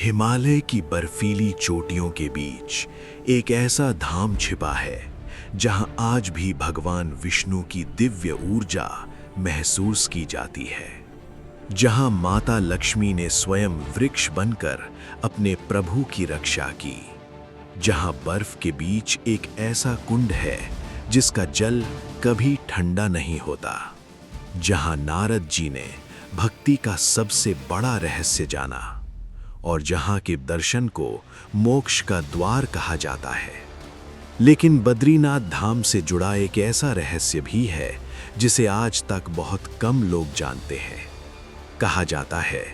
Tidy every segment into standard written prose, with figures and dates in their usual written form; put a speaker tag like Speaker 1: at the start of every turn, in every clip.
Speaker 1: हिमालय की बर्फीली चोटियों के बीच एक ऐसा धाम छिपा है जहां आज भी भगवान विष्णु की दिव्य ऊर्जा महसूस की जाती है। जहां माता लक्ष्मी ने स्वयं वृक्ष बनकर अपने प्रभु की रक्षा की। जहां बर्फ के बीच एक ऐसा कुंड है जिसका जल कभी ठंडा नहीं होता। जहां नारद जी ने भक्ति का सबसे बड़ा रहस्य जाना और जहां के दर्शन को मोक्ष का द्वार कहा जाता है। लेकिन बद्रीनाथ धाम से जुड़ा एक ऐसा रहस्य भी है जिसे आज तक बहुत कम लोग जानते हैं। कहा जाता है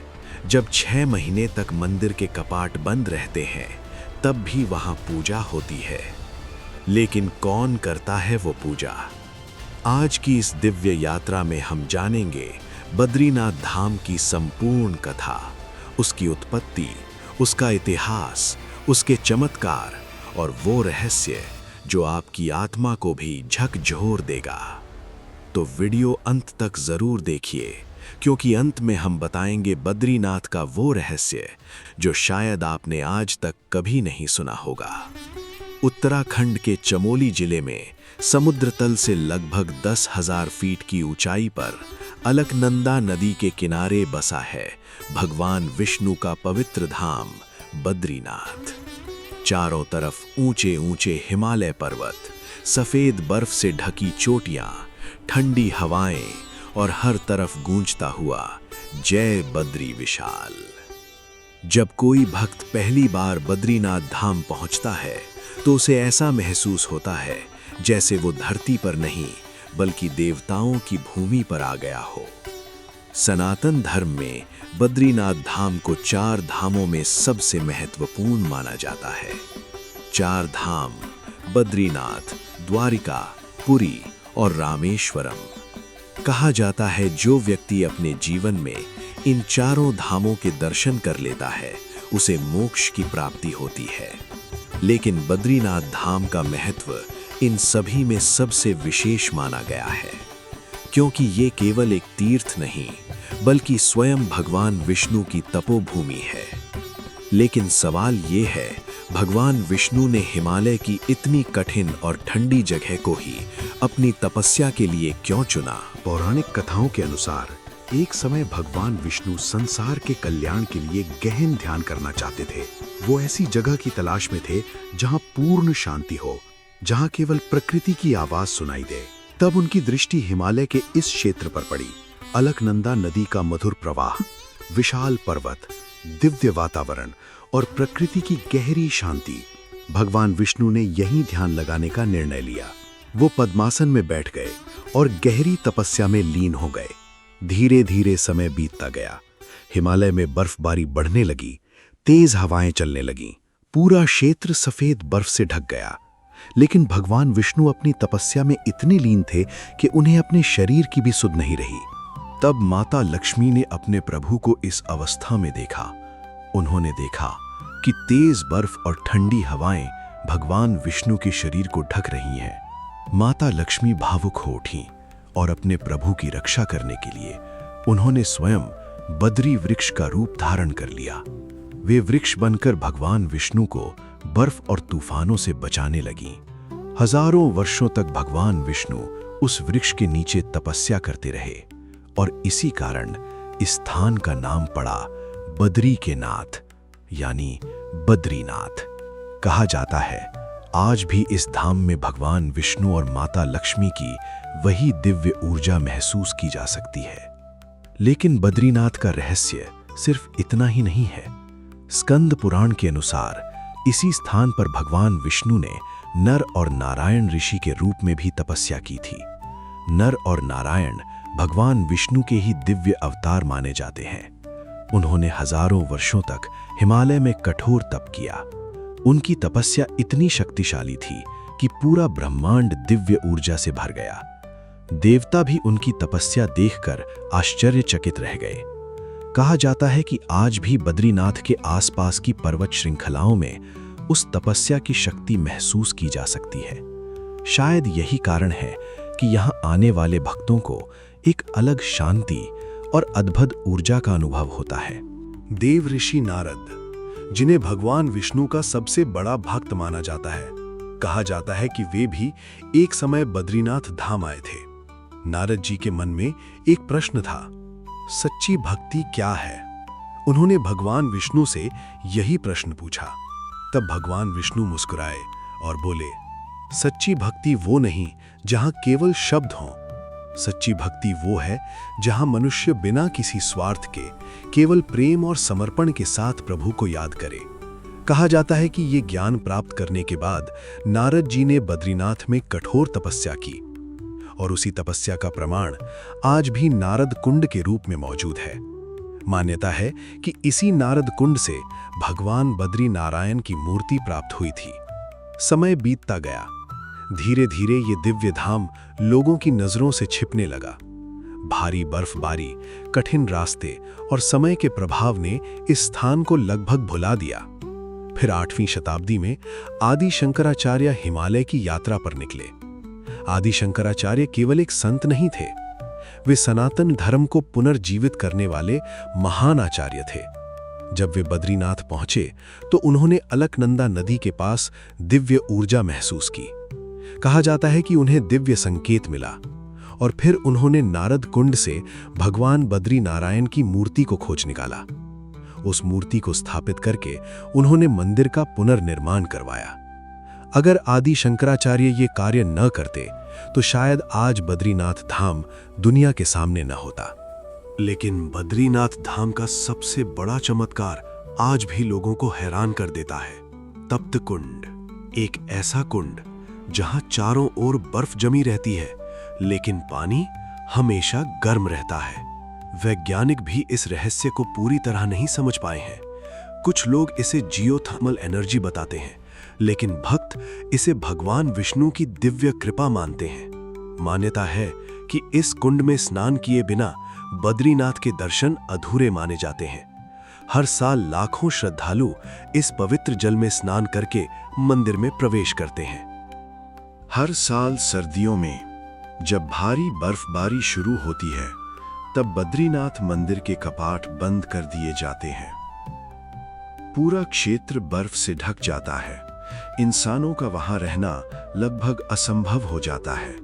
Speaker 1: जब 6 महीने तक मंदिर के कपाट बंद रहते हैं तब भी वहां पूजा होती है। लेकिन कौन करता है वो पूजा? आज की इस दिव्य यात्रा में हम जानेंगे बद्रीनाथ धाम की संपूर्ण कथा, उसकी उत्पत्ति, उसका इतिहास, उसके चमत्कार और वो रहस्य जो आपकी आत्मा को भी झकझोर देगा। तो वीडियो अंत तक जरूर देखिए, क्योंकि अंत में हम बताएंगे बद्रीनाथ का वो रहस्य जो शायद आपने आज तक कभी नहीं सुना होगा। उत्तराखंड के चमोली जिले में समुद्र तल से लगभग 10,000 फीट की ऊंचाई पर अलकनंदा नदी के किनारे बसा है भगवान विष्णु का पवित्र धाम बद्रीनाथ। चारों तरफ ऊंचे ऊंचे हिमालय पर्वत, सफेद बर्फ से ढकी चोटियां, ठंडी हवाएं और हर तरफ गूंजता हुआ जय बद्री विशाल। जब कोई भक्त पहली बार बद्रीनाथ धाम पहुंचता है तो उसे ऐसा महसूस होता है जैसे वो धरती पर नहीं बल्कि देवताओं की भूमि पर आ गया हो। सनातन धर्म में बद्रीनाथ धाम को 4 धामों में सबसे महत्वपूर्ण माना जाता है। 4 धाम बद्रीनाथ, द्वारिका, पुरी और रामेश्वरम। कहा जाता है जो व्यक्ति अपने जीवन में इन चारों धामों के दर्शन कर लेता है उसे मोक्ष की प्राप्ति होती है। लेकिन बद्रीनाथ धाम का महत्व इन सभी में सबसे विशेष माना गया है, क्योंकि ये केवल एक तीर्थ नहीं बल्कि स्वयं भगवान विष्णु की तपोभूमि है। लेकिन सवाल ये है, भगवान विष्णु ने हिमालय की इतनी कठिन और ठंडी जगह को ही अपनी तपस्या के लिए क्यों चुना?
Speaker 2: पौराणिक कथाओं के अनुसार एक समय भगवान विष्णु संसार के कल्याण के लिए गहन ध्यान करना चाहते थे। वो ऐसी जगह की तलाश में थे जहां पूर्ण शांति हो, जहां केवल प्रकृति की आवाज सुनाई दे। तब उनकी दृष्टि हिमालय के इस क्षेत्र पर पड़ी। अलकनंदा नदी का मधुर प्रवाह, विशाल पर्वत, दिव्य वातावरण और प्रकृति की गहरी शांति। भगवान विष्णु ने यहीं ध्यान लगाने का निर्णय लिया। वो पद्मासन में बैठ गए और गहरी तपस्या में लीन हो गए। धीरे धीरे समय बीतता गया। हिमालय में बर्फबारी बढ़ने लगी, तेज हवाएं चलने लगीं। पूरा क्षेत्र सफेद बर्फ से ढक गया। लेकिन भगवान विष्णु अपनी तपस्या में इतने लीन थे कि उन्हें अपने शरीर की भी सुध नहीं रही। तब माता लक्ष्मी ने अपने प्रभु को इस अवस्था में देखा। उन्होंने देखा कि तेज बर्फ और ठंडी हवाएं भगवान विष्णु के शरीर को ढक रही हैं। माता लक्ष्मी भावुक हो उठी और अपने प्रभु की रक्षा करने के लिए उन्होंने स्वयं बद्री वृक्ष का रूप धारण कर लिया। वे वृक्ष बनकर भगवान विष्णु को बर्फ और तूफानों से बचाने लगीं। हजारों वर्षों तक भगवान विष्णु उस वृक्ष के नीचे तपस्या करते रहे और इसी कारण इस स्थान का नाम पड़ा बद्री के नाथ, यानी बद्रीनाथ। कहा जाता है आज भी इस धाम में भगवान विष्णु और माता लक्ष्मी की वही दिव्य ऊर्जा महसूस की जा सकती है। लेकिन बद्रीनाथ का रहस्य सिर्फ इतना ही नहीं है। स्कंद पुराण के अनुसार इसी स्थान पर भगवान विष्णु ने नर और नारायण ऋषि के रूप में भी तपस्या की थी। नर और नारायण भगवान विष्णु के ही दिव्य अवतार माने जाते हैं। उन्होंने हजारों वर्षों तक हिमालय में कठोर तप किया। उनकी तपस्या इतनी शक्तिशाली थी कि पूरा ब्रह्मांड दिव्य ऊर्जा से भर गया। देवता भी उनकी तपस्या देखकर आश्चर्यचकित रह गए। कहा जाता है कि आज भी बद्रीनाथ के आसपास की पर्वत श्रृंखलाओं में उस तपस्या की शक्ति महसूस की जा सकती है। शायद यही कारण है कि यहाँ आने वाले भक्तों को एक अलग शांति और अद्भुत ऊर्जा का अनुभव होता है। देव ऋषि नारद जिन्हें भगवान विष्णु का सबसे बड़ा भक्त माना जाता है। कहा जाता है कि वे भी एक समय बद्रीनाथ धाम आए थे। नारद जी के मन में एक प्रश्न था, सच्ची भक्ति क्या है? उन्होंने भगवान विष्णु से यही प्रश्न पूछा। तब भगवान विष्णु मुस्कुराए और बोले, सच्ची भक्ति वो नहीं जहां केवल शब्द हों। सच्ची भक्ति वो है जहां मनुष्य बिना किसी स्वार्थ के केवल प्रेम और समर्पण के साथ प्रभु को याद करे। कहा जाता है कि ये ज्ञान प्राप्त करने के बाद नारद जी ने बद्रीनाथ में कठोर तपस्या की और उसी तपस्या का प्रमाण आज भी नारद कुंड के रूप में मौजूद है। मान्यता है कि इसी नारद कुंड से भगवान बद्री नारायण की मूर्ति प्राप्त हुई थी। समय बीतता गया, धीरे धीरे ये दिव्य धाम लोगों की नजरों से छिपने लगा। भारी बर्फबारी, कठिन रास्ते और समय के प्रभाव ने इस स्थान को लगभग भुला दिया। फिर 8वीं शताब्दी में आदि शंकराचार्य हिमालय की यात्रा पर निकले। आदि शंकराचार्य केवल एक संत नहीं थे, वे सनातन धर्म को पुनर्जीवित करने वाले महान आचार्य थे। जब वे बद्रीनाथ पहुंचे तो उन्होंने अलकनंदा नदी के पास दिव्य ऊर्जा महसूस की। कहा जाता है कि उन्हें दिव्य संकेत मिला और फिर उन्होंने नारद कुंड से भगवान बद्री नारायण की मूर्ति को खोज निकाला। उस मूर्ति को स्थापित करके उन्होंने मंदिर का पुनर्निर्माण करवाया। अगर आदि शंकराचार्य ये कार्य न करते तो शायद आज बद्रीनाथ धाम दुनिया के सामने न होता। लेकिन बद्रीनाथ धाम का सबसे बड़ा चमत्कार आज भी लोगों को हैरान कर देता है। तप्त कुंड, एक ऐसा कुंड जहां चारों ओर बर्फ जमी रहती है लेकिन पानी हमेशा गर्म रहता है। वैज्ञानिक भी इस रहस्य को पूरी तरह नहीं समझ पाए हैं। कुछ लोग इसे जियोथर्मल एनर्जी बताते हैं, लेकिन भक्त इसे भगवान विष्णु की दिव्य कृपा मानते हैं। मान्यता है कि इस कुंड में स्नान किए बिना बद्रीनाथ के दर्शन अधूरे माने जाते हैं। हर साल लाखों श्रद्धालु इस पवित्र जल में स्नान करके मंदिर में प्रवेश करते हैं। हर साल सर्दियों में जब भारी बर्फबारी शुरू होती है तब बद्रीनाथ मंदिर के कपाट बंद कर दिए जाते हैं। पूरा क्षेत्र बर्फ से ढक जाता है। इंसानों का वहां रहना लगभग असंभव हो जाता है।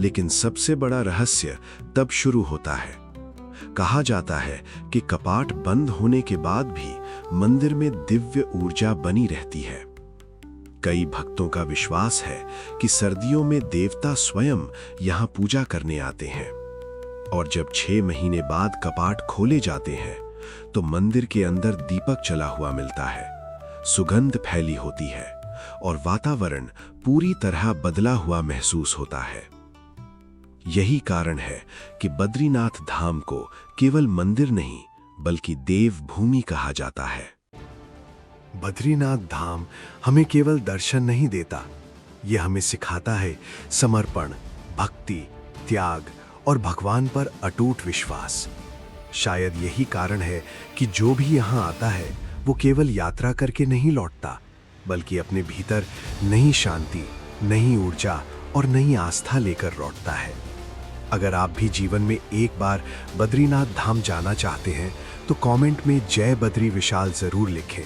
Speaker 2: लेकिन सबसे बड़ा रहस्य तब शुरू होता है। कहा जाता है कि कपाट बंद होने के बाद भी मंदिर में दिव्य ऊर्जा बनी रहती है। कई भक्तों का विश्वास है कि सर्दियों में देवता स्वयं यहां पूजा करने आते हैं और जब 6 महीने बाद कपाट खोले जाते हैं तो मंदिर के अंदर दीपक चला हुआ मिलता है, सुगंध फैली होती है और वातावरण पूरी तरह बदला हुआ महसूस होता है। यही कारण है कि बद्रीनाथ धाम को केवल मंदिर नहीं बल्कि देव भूमि कहा जाता है। बद्रीनाथ धाम हमें केवल दर्शन नहीं देता, यह हमें सिखाता है समर्पण, भक्ति, त्याग और भगवान पर अटूट विश्वास। शायद यही कारण है कि जो भी यहाँ आता है वो केवल यात्रा करके नहीं लौटता, बल्कि अपने भीतर नई शांति, नई ऊर्जा और नई आस्था लेकर लौटता है। अगर आप भी जीवन में एक बार बद्रीनाथ धाम जाना चाहते हैं तो कमेंट में जय बद्री विशाल जरूर लिखें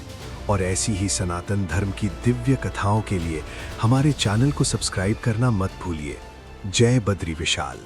Speaker 2: और ऐसी ही सनातन धर्म की दिव्य कथाओं के लिए हमारे चैनल को सब्सक्राइब करना मत भूलिए। जय बद्री विशाल।